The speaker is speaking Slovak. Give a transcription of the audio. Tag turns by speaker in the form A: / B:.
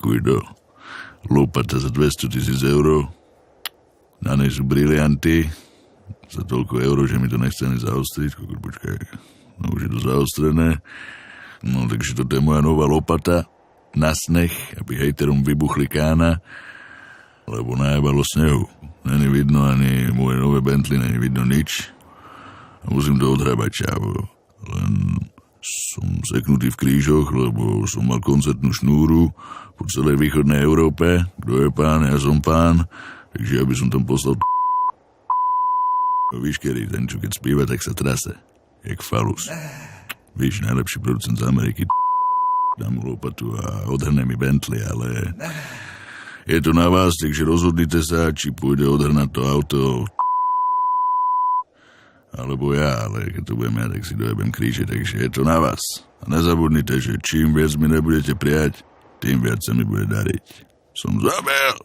A: Pikuj do. Lopata za 200 000 eur. Na nej sú brilianty. Za toľko eur, že mi to nechce ani zaostriť. Počkaj, no už je to zaostrené. No takže toto je moja nová lopata. Na sneh, aby hejterom vybuchli kána. Lebo najebalo snehu. Není vidno ani moje nové Bentley, není vidno nič. A musím to odhrabať, čávo. Len som seknutý v krížoch, lebo som mal koncertnú šnúru po celej východnej Európe. Kto je pán, ja som pán. Takže ja by som tam poslal víš, kedy ten, čo keď spíva, tak sa trase. Jak falus. Víš, najlepší producent z Ameriky. Dám mu lopatu a odhrne mi Bentley, ale je to na vás, takže rozhodnite sa, či pôjde odhrnať to auto alebo ja, ale keď to budem ja, tak si dojebem kríže, takže je to na vás. A nezabudnite, že čím viac mi nebudete prijať, tým viac sa mi bude dariť. Som zabil!